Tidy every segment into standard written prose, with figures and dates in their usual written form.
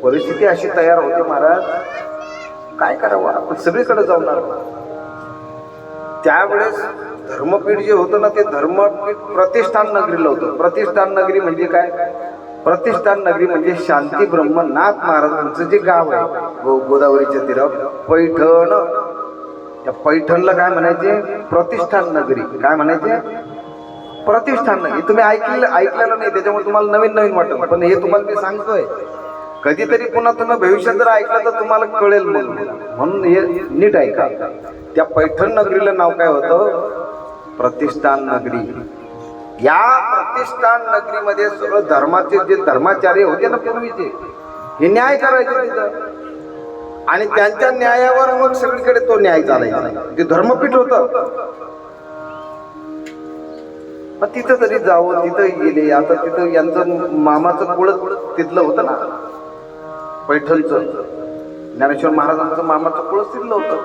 परिस्थिती अशी तयार होते महाराज, काय करावं आपण सगळीकडे जाऊन आलो. त्यावेळेस धर्मपीठ जे होतं ना, ते धर्मपीठ प्रतिष्ठान नगरीला होतं. प्रतिष्ठान नगरी म्हणजे काय? प्रतिष्ठान नगरी म्हणजे शांती ब्रह्मनाथ महाराजांचं जे गाव आहे गोदावरीच्या तीरावर, पैठण. त्या पैठणला काय म्हणायचे? प्रतिष्ठान नगरी. काय म्हणायचे? प्रतिष्ठान नगरी. तुम्ही ऐकलेलं नाही, त्याच्यामुळे तुम्हाला नवीन नवीन वाटत, पण हे तुम्हाला मी सांगतोय. कधीतरी पुन्हा तुम्ही भविष्यात जर ऐकलं तर तुम्हाला कळेल, म्हणून हे नीट ऐका. त्या पैठण नगरीला नाव काय होतं? प्रतिष्ठान नगरी. या प्रतिष्ठान नगरीमध्ये सगळं धर्माचे जे धर्माचार्य होते ना पूर्वीचे, हे न्याय करायचे तिथं, आणि त्यांच्या न्यायावर मग सगळीकडे तो न्याय चालायचा. ते धर्मपीठ होतं. मग तिथं तरी जावं, तिथं गेले. आता तिथं यांचं मामाचं कुळ तिथलं होतं ना, पैठणचं. ज्ञानेश्वर महाराजांचं मामाचं कुळ तिथलं होतं.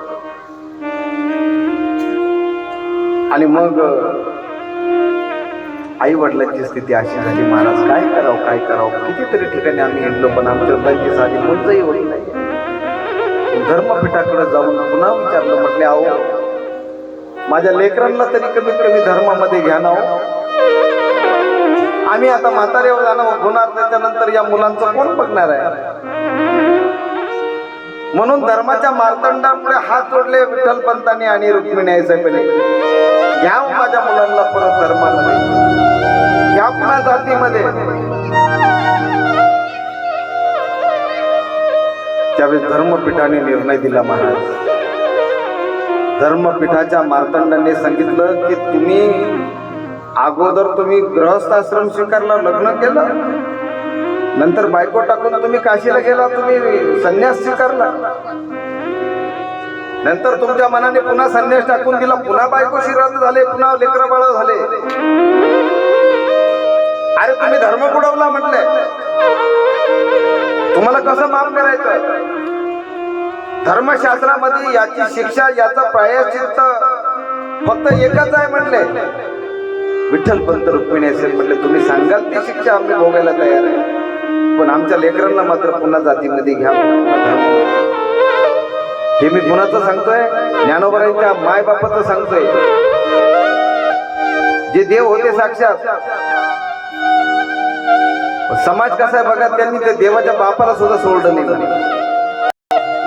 आणि मग आई वडिलांची स्थिती अशी झाली, महाराज काय करावं काय करावं. कितीतरी ठिकाणी आम्ही हिंडलो, पण आमच्या मुलांची साधी मुंजही होत नाही. धर्मपीठाकडे जाऊन पुन्हा विचारलं, म्हटले अहो माझ्या लेकरांना तरी कमीत कमी धर्मामध्ये घ्या ना. आम्ही आता म्हाताऱ्यावर जाणं होणार, त्याच्यानंतर या मुलांचं कोण बघणार आहे? म्हणून धर्माच्या मार्तंडापुढे हात जोडले विठ्ठल पंतांनी आणि रुक्मिणी साहेबांनी. घ्या माझ्या मुलांना परत धर्मामध्ये, घ्या पुन्हा जातीमध्ये. त्यावेळेस धर्मपीठाने निर्णय दिला महाराज. धर्मपीठाच्या मार्तंडाने सांगितलं की तुम्ही गृहस्थ आश्रम स्वीकारला, लग्न केलं, नंतर बायको टाकून तुम्ही काशीला गेला, तुम्ही संन्यास स्वीकारला, नंतर तुमच्या मनाने पुन्हा संन्यास टाकून दिला, पुन्हा बायको श्रीराज झाले, पुन्हा लेकरं बाळ झाले. अरे तुम्ही धर्म बुडवला म्हटले, तुम्हाला कसं माफ करायचं? धर्मशास्त्रामध्ये याची शिक्षा, याचा प्रायश्चित्त फक्त एकच आहे म्हटले. विठ्ठल पंत रुक्मिणी असेल म्हटले, तुम्ही सांगाल ती शिक्षा आम्ही भोगायला तयार आहे, पण आमच्या लेकरांना मात्र पुन्हा जातीमध्ये घ्या. हे मी कुणाचं सांगतोय? ज्ञानोबांच्या मायबापाचं सांगतोय. जे देव होते साक्षात. समाज कसा आहे बघा, त्यांनी ते देवाच्या बापाला सुद्धा सोडलं नाही.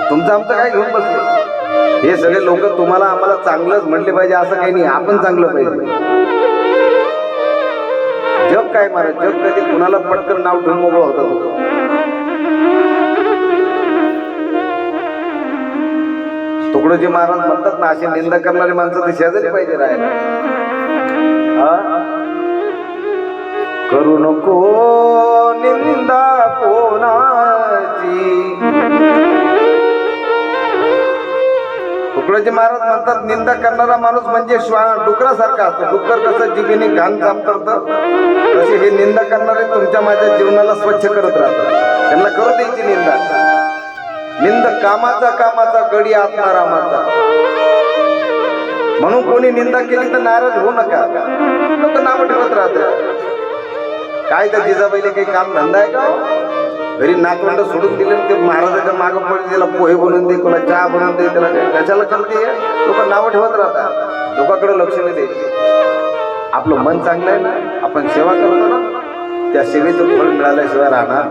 तुमचं आमचं काय घेऊन बसले? हे सगळे लोक तुम्हाला आम्हाला चांगलंच म्हणले पाहिजे असं काही नाही, आपण चांगलं पाहिजे. जग काय महाराज, जग कधी कुणाला पटकन नाव ठेवून मोकळं होतं. तुकडोजी महाराज म्हणतात ना, अशी निंदा करणारी माणसं ते शेजारी पाहिजे राहायला. करू नको निंदा कोणाची. तुकडोजी महाराज म्हणतात, निंदा करणारा माणूस म्हणजे डुकरासारखा असतो. डुक्कर कसं जिभेने घाण काम करतं, तसे हे निंदा करणारे तुमच्या माझ्या जीवनाला स्वच्छ करत राहतात. त्यांना करू द्यायची निंदा. निंद कामाचा गडी आत्मारामाचा. म्हणून कोणी निंदा केली तर नाराज होऊ नका. लोक नाव ठेवत राहतात. काय त्या जिजाबाईला काही काम धंदा आहे का? घरी नातवंड सोडून दिले, ते महाराजाच्या मागं पडले, त्याला पोहे बनवून दे, कोणा चहा बनवून दे, त्याला कशाला करते? लोक नावं ठेवत राहतात, लोकांकडे लक्ष नाही द्यायचे. आपलं मन चांगलं आहे ना, आपण सेवा करतो ना, त्या सेवेचं फळ मिळाल्याशिवाय राहणार.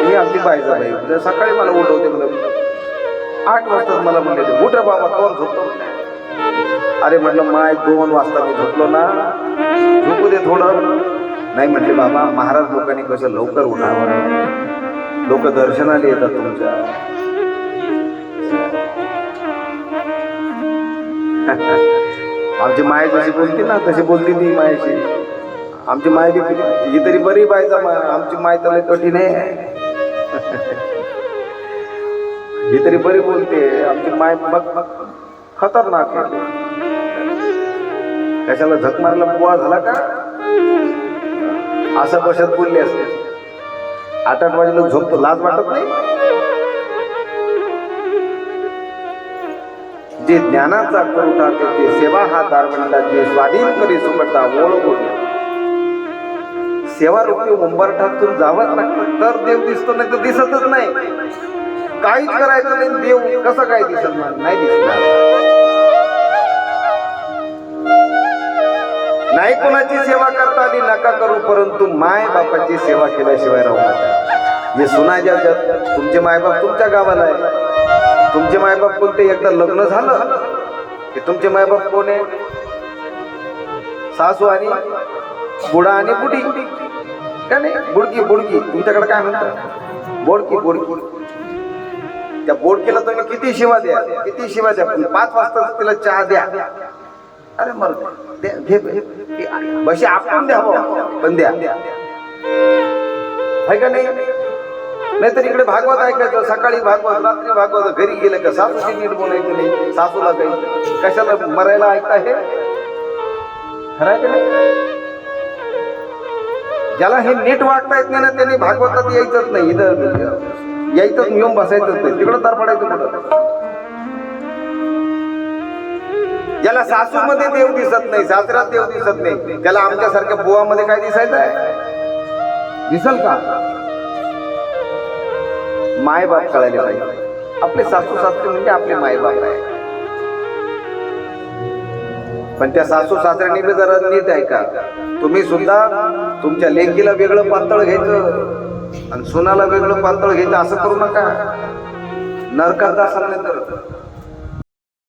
ही आमची बाई सकाळी मला उठवते, मला 8 वाजता मला म्हणले, उठ रे बाबा, कोण झोपतो? अरे म्हटलं माय 2 वाजता मी झोपलो ना, झोपू दे थोडं. नाही म्हटले बाबा, महाराज लोकांनी कसं लवकर उठावं, लोक दर्शनाला येतात तुमच्या. आमची माय जशी बोलते ना तशी बोलती ती मायाशी. आमची माय बी ही तरी बरी बायचा, आमची माय तर कठीण आहे. ही तरी बरी बोलते, आमची माय बघ खतरनाक आहे. कशाला झक मारला बुवा झाला का असं कशात बोलले असते. 8 वाजेला झोपतो, लाज वाटत नाही? जे ज्ञानाचा करुटा ते सेवा हा दारवंटा जे स्वाधीन करी सुमटा ओळखून सेवा रूपी उंबरठातून जावंच लागतं तर देव दिसतो, नाही तर दिसतच नाही. काहीच करायचं नाही, देव कसं काय दिसणार? नाही दिसणार. नाही कोणाची सेवा करता आली नका करू, परंतु माय बापाची सेवा केल्याशिवाय राहू नका. हे सुनायच्या तुमचे मायबाप तुमच्या गावाला आहे. तुमचे मायबाप कोणते? एकदा लग्न झालं की तुमचे मायबाप कोण आहे? सासू आणि बुडा आणि बुडी का नाही? बुडकी बुडकी तुमच्याकडे काय म्हणतात? बोडकी बोडकी. त्या बोडकीला तुम्ही किती शिवा द्या, किती शिवा द्या, पण 5 वाजता तिला चहा द्या. अरे मर घे बशी आपण द्या पण द्या, आहे का नाही? नाहीतर इकडे भागवत ऐकायचं, सकाळी भागवत, रात्री भागवत, घरी गेलं का सासूची नीट बोलायचं नाही, सासूला काही कशाला मरायला ऐकता. हे खरं का नाही? ज्याला हे नीट वागता येत नाही ना त्यांनी भागवतात यायचंच नाही, इथं यायचंच, येऊन बसायचंच नाही, तिकडं तर पडायचं कुठं. ज्याला सासू मध्ये देव दिसत नाही, सासऱ्यात देव दिसत नाही, त्याला आमच्यासारख्या बुवामध्ये काय दिसायचं आहे? दिसल का? मायबाप कळायला पाहिजे. आपले सासू सासरे म्हणजे आपले मायबाप आहे. पण त्या सासू सासऱ्यांनी बी जरा नीट ऐका. तुम्ही सुद्धा तुमच्या लेकीला वेगळं पातळ घ्यायचं आणि सुनाला वेगळं पातळ घ्यायचं असं करू नका. नरकात असाल नाही तर